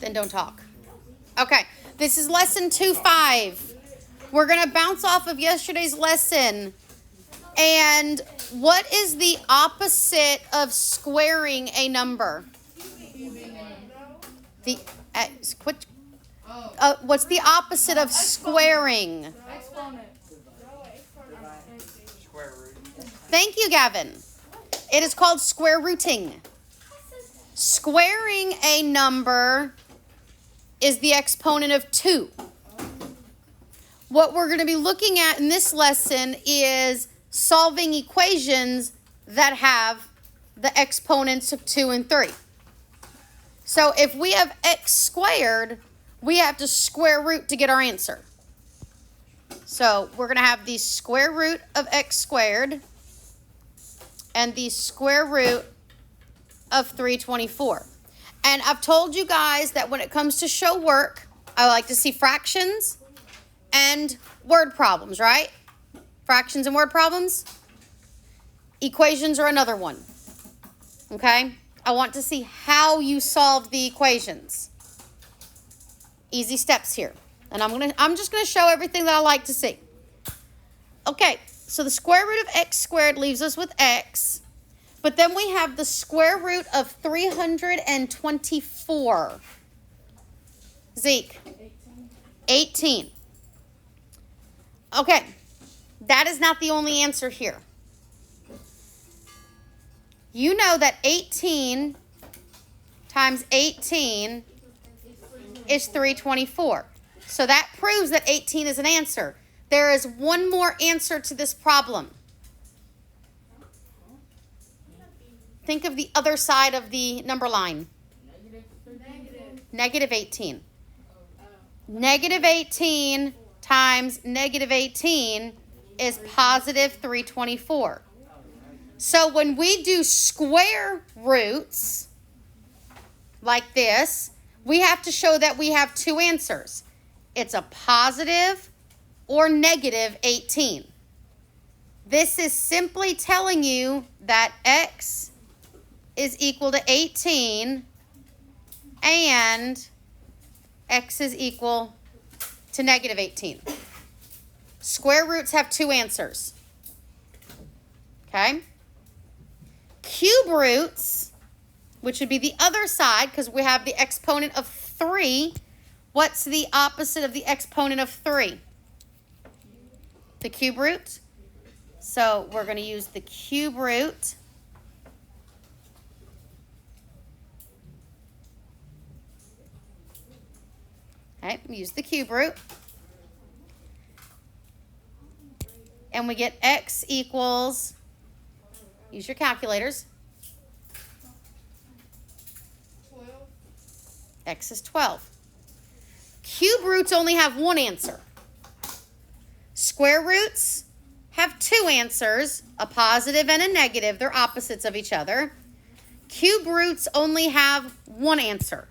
and don't talk. Okay, this is lesson 2.5. We're going to bounce off of yesterday's lesson. And what is the opposite of squaring a number? What's the opposite of squaring? Square root. Thank you, Gavin. It is called square rooting. Squaring a number is the exponent of 2. What we're going to be looking at in this lesson is solving equations that have the exponents of 2 and 3. So if we have x squared, we have to square root to get our answer. So we're going to have the square root of x squared and the square root of 324. And I've told you guys that when it comes to show work, I like to see fractions and word problems, right? Fractions and word problems. Equations are another one. Okay? I want to see how you solve the equations. Easy steps here. And I'm just going to show everything that I like to see. Okay, so the square root of x squared leaves us with x. But then we have the square root of 324. Zeke. 18. Okay, that is not the only answer here. You know that 18 times 18 is 324. So that proves that 18 is an answer. There is one more answer to this problem. Think of the other side of the number line. Negative 18. Negative 18 times negative 18 is positive 324. So when we do square roots like this, we have to show that we have two answers. It's a positive or negative 18. This is simply telling you that x is equal to 18 and x is equal to negative 18. Square roots have two answers. Okay? Cube roots, which would be the other side because we have the exponent of 3. What's the opposite of the exponent of 3? The cube root. So we're going to use the cube root. Okay, use the cube root. And we get x equals, use your calculators. 12. X is 12. Cube roots only have one answer. Square roots have two answers, a positive and a negative. They're opposites of each other. Cube roots only have one answer.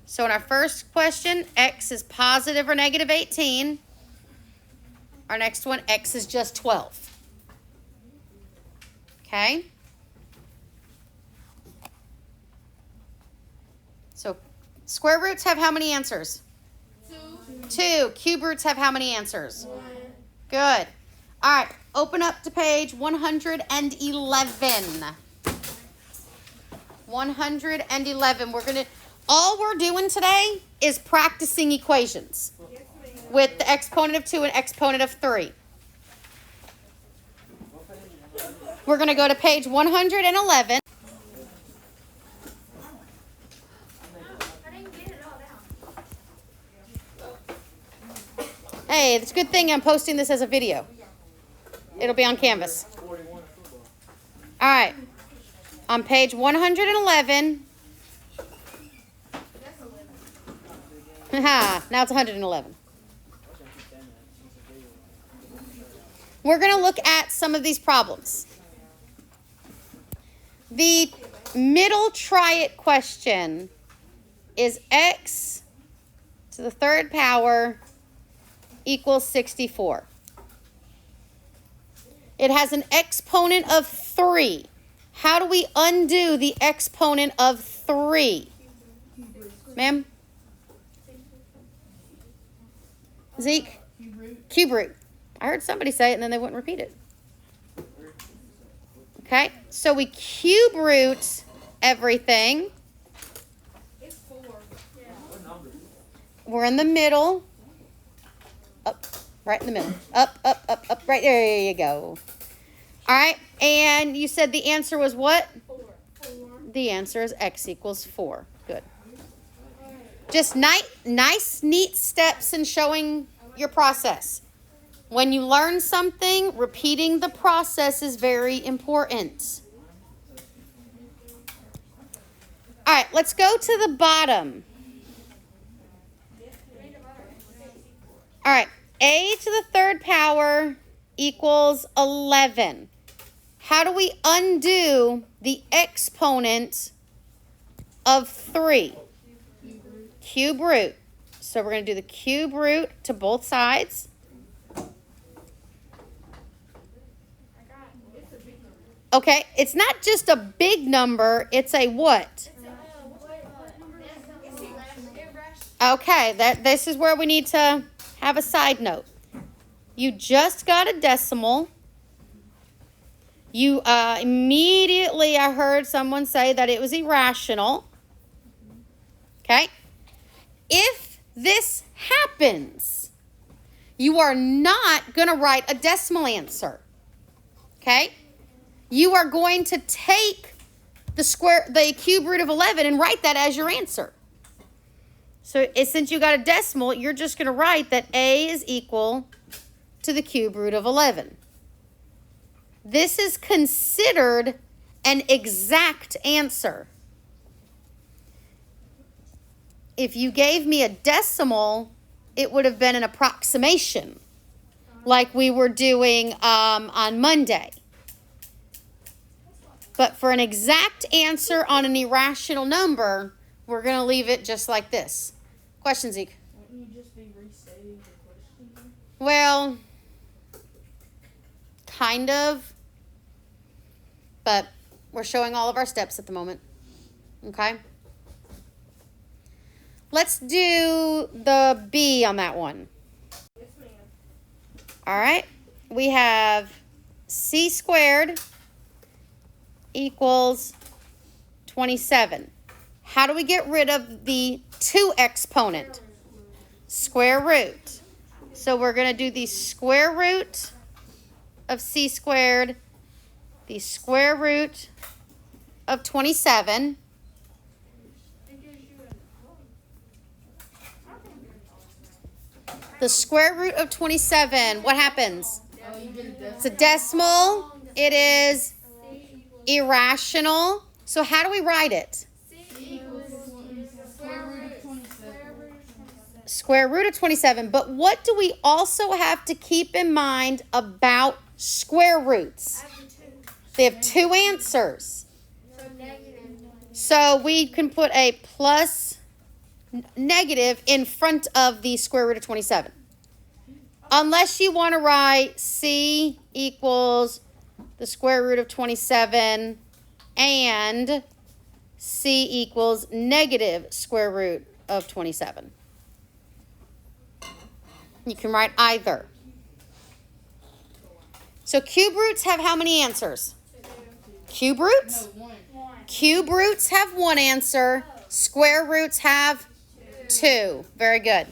So in our first question, x is positive or negative 18. Our next one, x is just 12. Okay? So square roots have how many answers? 2. Cube roots have how many answers? 1. Good. All right, open up to page 111. 111. All we're doing today is practicing equations with the exponent of 2 and exponent of 3. We're going to go to page 111. Hey, it's a good thing I'm posting this as a video. It'll be on Canvas. All right. On page 111. Now it's 111. We're going to look at some of these problems. The middle try-it question is x to the third power equals 64. It has an exponent of 3. How do we undo the exponent of 3? Ma'am? Zeke? Cube root. I heard somebody say it and then they wouldn't repeat it. Okay, so we cube root everything. It's 4. Yeah. We're in the middle. Up, right in the middle. Up, right there you go. All right, and you said the answer was what? 4. The answer is x equals 4. Good. Just nice, neat steps in showing your process. When you learn something, repeating the process is very important. All right, let's go to the bottom. All right, a to the third power equals 11. How do we undo the exponent of 3? Cube root. So we're going to do the cube root to both sides. Okay, it's not just a big number, it's a what? Okay, this is where we need to have a side note. You just got a decimal. You immediately, I heard someone say that it was irrational. Okay? If this happens, you are not going to write a decimal answer. Okay? You are going to take the cube root of 11 and write that as your answer. So since you got a decimal, you're just going to write that a is equal to the cube root of 11. This is considered an exact answer. If you gave me a decimal, it would have been an approximation, like we were doing on Monday. But for an exact answer on an irrational number, we're going to leave it just like this. Question, Zeke? Wouldn't you just be restating the question? Well, kind of. But we're showing all of our steps at the moment. Okay? Let's do the B on that one. Yes, ma'am. All right. We have C squared equals 27. How do we get rid of the 2 exponent? Square root. So we're going to do the square root of C squared, the square root of 27. The square root of 27, what happens? It's a decimal. It is irrational. So how do we write it? Square root of 27. But what do we also have to keep in mind about square roots? They have 2 answers. So we can put a plus negative in front of the square root of 27. Unless you want to write C equals the square root of 27 and C equals negative square root of 27. You can write either. So cube roots have how many answers? Cube roots? No, 1. Cube roots have 1 answer. Square roots have 2. Very good.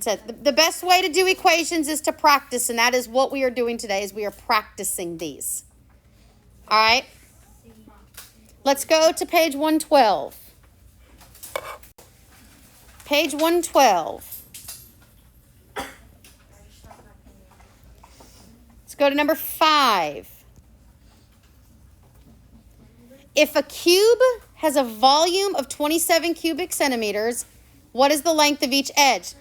So the best way to do equations is to practice, and that is what we are doing today, is we are practicing these. All right? Let's go to page 112. Page 112. Let's go to number 5. If a cube has a volume of 27 cubic centimeters, what is the length of each edge?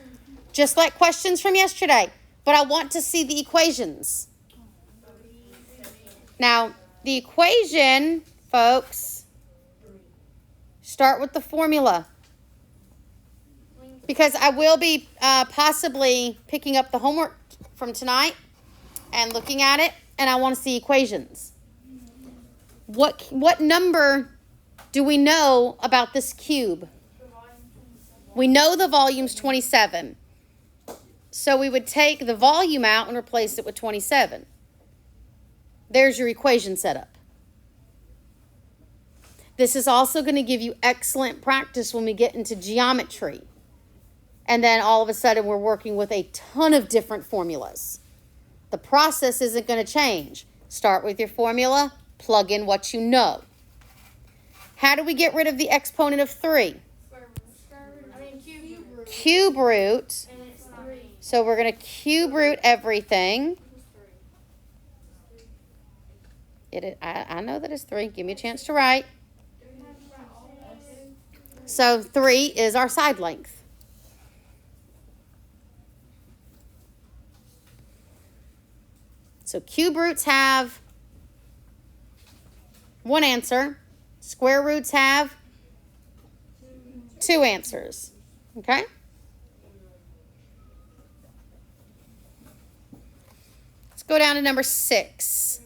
Just like questions from yesterday, but I want to see the equations. Now, the equation, folks, start with the formula. Because I will be possibly picking up the homework from tonight and looking at it, and I want to see equations. What number do we know about this cube? We know the volume's 27. So we would take the volume out and replace it with 27. There's your equation setup. This is also going to give you excellent practice when we get into geometry. And then all of a sudden we're working with a ton of different formulas. The process isn't going to change. Start with your formula, plug in what you know. How do we get rid of the exponent of 3? Cube root. So we're going to cube root everything. I know that it's 3. Give me a chance to write. So 3 is our side length. So cube roots have one answer. Square roots have 2 answers. Okay? Let's go down to number 6.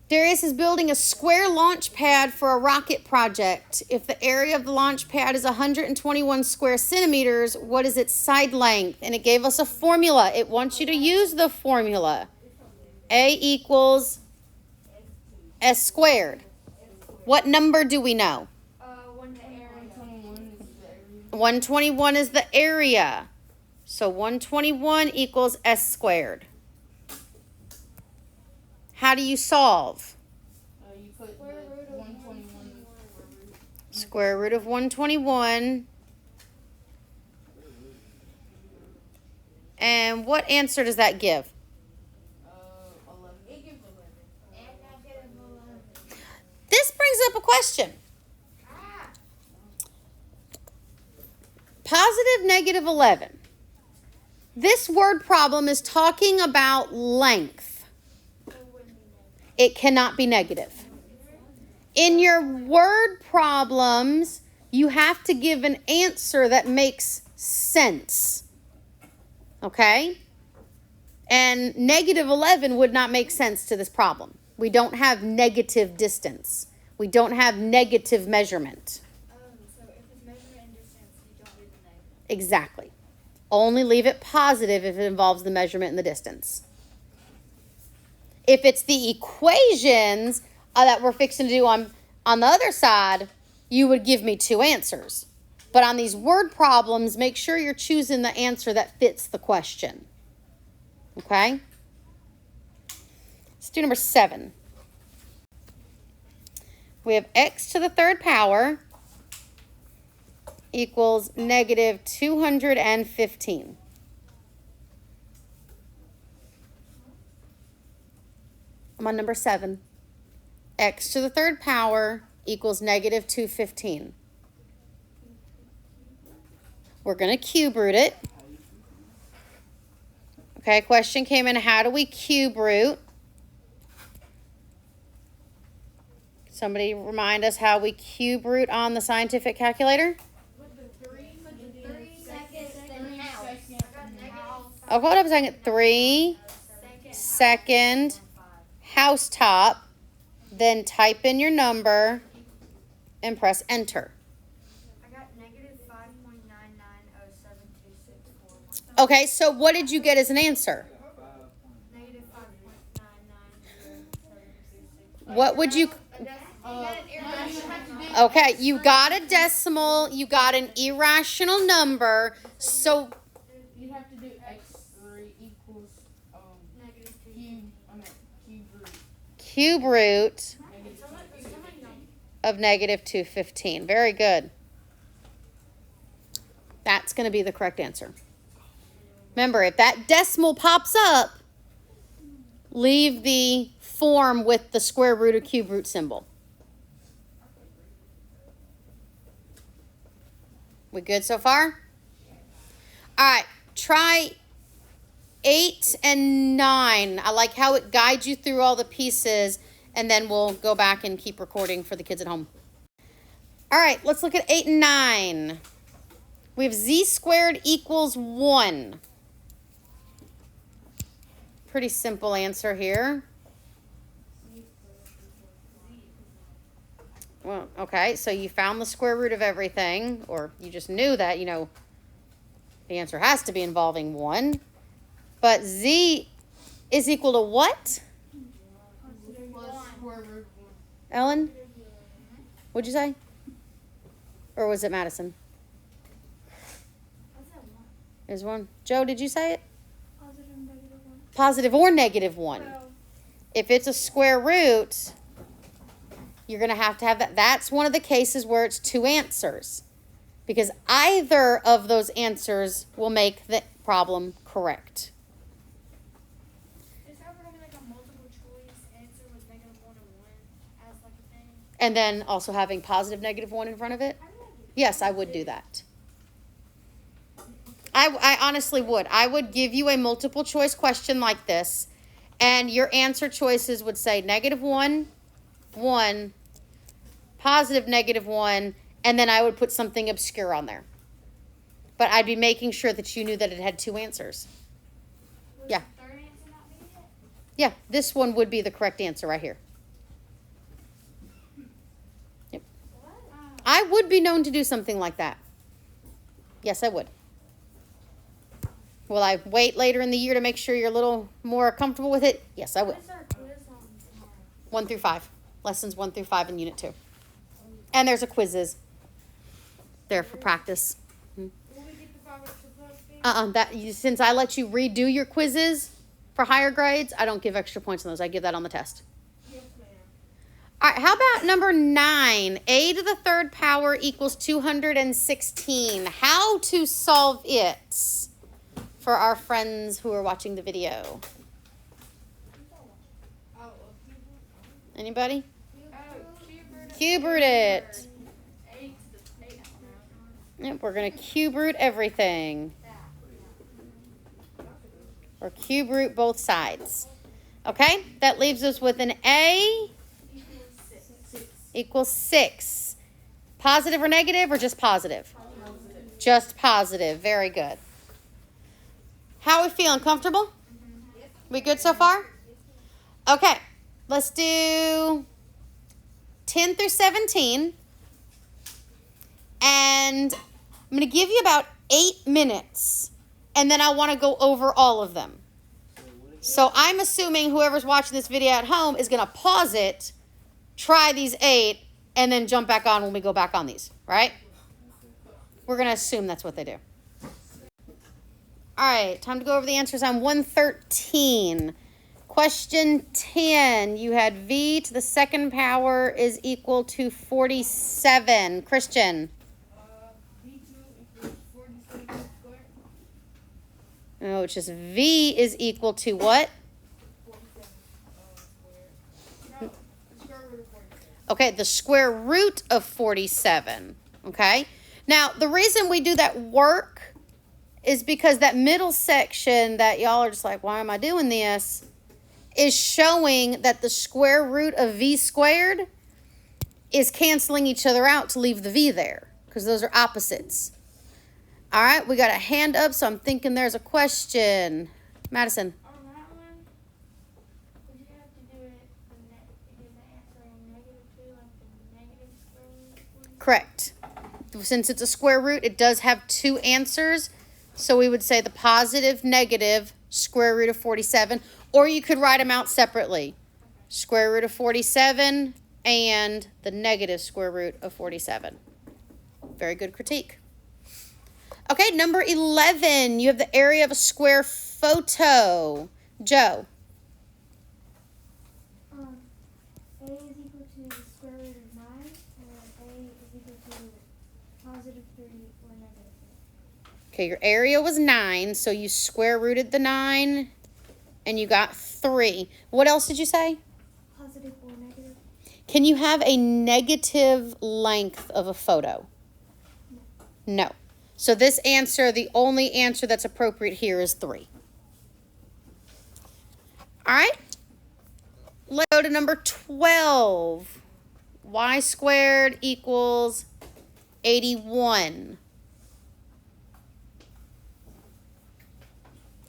Darius is building a square launch pad for a rocket project. If the area of the launch pad is 121 square centimeters, what is its side length? And it gave us a formula. It wants you to use the formula. A equals S squared. What number do we know? 121 is the area. So 121 equals S squared. How do you solve? You put the 121 Square root of 121. And what answer does that give? 11. It gives 11. This brings up a question. Positive, negative 11. This word problem is talking about length. It cannot be negative. In your word problems, you have to give an answer that makes sense. Okay? And negative 11 would not make sense to this problem. We don't have negative distance. We don't have negative measurement. So if it's measurement and distance, you don't leave the negative. Exactly. Only leave it positive if it involves the measurement and the distance. If it's the equations that we're fixing to do on the other side, you would give me 2 answers. But on these word problems, make sure you're choosing the answer that fits the question. Okay? Let's do number 7. We have x to the 3rd power equals negative 215. I'm on number 7. X to the 3rd power equals negative 215. We're going to cube root it. Okay, question came in, how do we cube root? Somebody remind us how we cube root on the scientific calculator? Oh, hold up a second. 3 second house top, then type in your number and press enter. I got negative 5.99072641. Okay, so what did you get as an answer? Negative 5.99972641. What would you... Okay, you got a decimal, you got an irrational number, so... You have to do x3 equals Negative Cube root of negative 215. Very good. That's going to be the correct answer. Remember, if that decimal pops up, leave the form with the square root or cube root symbol. We good so far? All right, try 8 and 9. I like how it guides you through all the pieces, and then we'll go back and keep recording for the kids at home. All right, let's look at 8 and 9. We have z squared equals 1. Pretty simple answer here. Well, okay, so you found the square root of everything, or you just knew that, the answer has to be involving 1. But z is equal to what? Plus square root of 1. Ellen? What'd you say? Or was it Madison? What's that one? There's 1. Joe, did you say it? Positive, negative one. Positive or negative 1. Well, If it's a square root, you're going to have that. That's one of the cases where it's 2 answers. Because either of those answers will make the problem correct. is there ever gonna be like a multiple choice answer with -1 and 1 as like a thing? And then also having positive negative 1 in front of it? I mean, I get Yes, I would do that. I honestly would. I would give you a multiple choice question like this, and your answer choices would say -1, 1, positive -1, and then I would put something obscure on there. But I'd be making sure that you knew that it had 2 answers. Would Yeah. the third answer not be it? Yeah, this one would be the correct answer right here. Yep. What? I would be known to do something like that. Yes, I would. Will I wait later in the year to make sure you're a little more comfortable with it? Yes, I will. What's our quiz on tomorrow? 1 through 5. Lessons 1 through 5 in Unit 2. And there's a quizzes there for practice. Will we get the 5 extra points? Since I let you redo your quizzes for higher grades, I don't give extra points on those. I give that on the test. Yes, ma'am. All right, how about number 9? A to the 3rd power equals 216. How to solve it for our friends who are watching the video? Oh, Anybody? cube Cube root it. 8 to the 8. Yep, we're going to cube root everything. Or cube root both sides. Okay, that leaves us with an A equals 6. Positive or negative or just positive? Positive. Just positive. Very good. How are we feeling? Comfortable? We good so far? Okay, let's do 10 through 17. And I'm going to give you about 8 minutes. And then I want to go over all of them. So I'm assuming whoever's watching this video at home is going to pause it, try these 8, and then jump back on when we go back on these, right? We're going to assume that's what they do. All right, time to go over the answers on 113. Question 10, you had v to the 2nd power is equal to 47. Christian. V2 equals 47 squared. Oh, it's just v is equal to what? 47 squared. No, the square root of 47. Okay, the square root of 47. Okay? Now, the reason we do that work is because that middle section that y'all are just like, why am I doing this? Is showing that the square root of v squared is canceling each other out to leave the v there because those are opposites. All right, we got a hand up, so I'm thinking there's a question. Madison. On that one, would you have to do it give the answer in -2, like the negative square root of 47? Correct. Since it's a square root, it does have 2 answers. So we would say the positive, negative, square root of 47. Or you could write them out separately. Square root of 47 and the negative square root of 47. Very good critique. Okay, number 11. You have the area of a square photo. Joe. A is equal to the square root of 9, and then A is equal to positive 3 or negative 3. Okay, your area was 9, so you square rooted the 9, and you got 3. What else did you say? Positive or negative? Can you have a negative length of a photo? No. So this answer, the only answer that's appropriate here is 3. All right. Let's go to number 12. Y squared equals 81.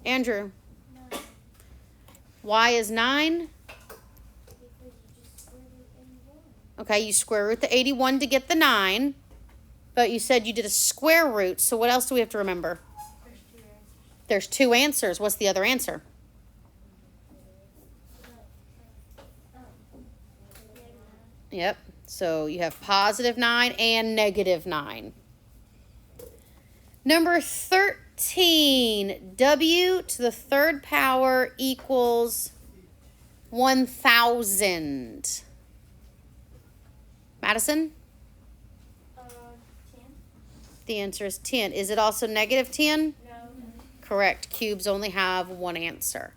Andrew. 9. Y is 9. Because you just squared root 81. Okay, you square root the 81 to get the 9. But you said you did a square root, so what else do we have to remember? There's 2 answers. There's 2 answers. What's the other answer? Yep. So you have positive 9 and negative 9. Number 13. W to the 3rd power equals 1,000. Madison? 10. The answer is 10. Is it also negative 10? No. Correct. Cubes only have 1 answer.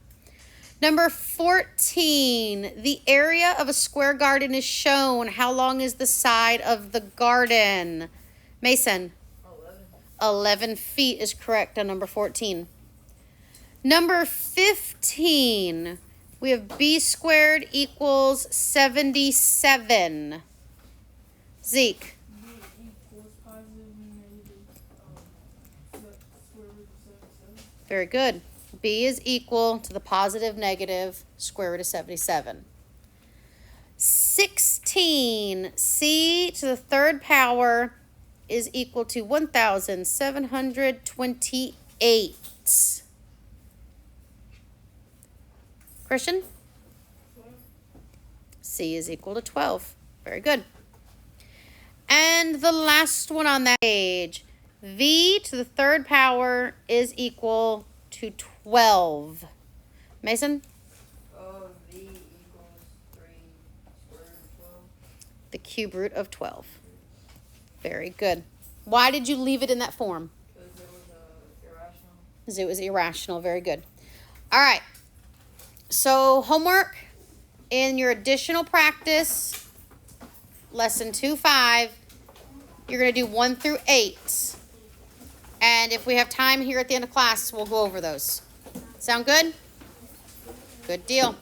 Number 14. The area of a square garden is shown. How long is the side of the garden? Mason? 11 feet is correct on number 14. Number 15. We have b squared equals 77. Zeke? B equals positive and negative, square root of 77. Very good. B is equal to the positive negative square root of 77. 16. C to the 3rd power is equal to 1,728. Christian? 12. C is equal to 12. Very good. And the last one on that page. V to the 3rd power is equal to 12. Mason? V equals 3 square root of 12. The cube root of 12. Very good. Why did you leave it in that form? Because it was irrational. Because it was irrational. Very good. All right. So homework in your additional practice, lesson 2-5, you're going to do 1 through 8. And if we have time here at the end of class, we'll go over those. Sound good? Good deal.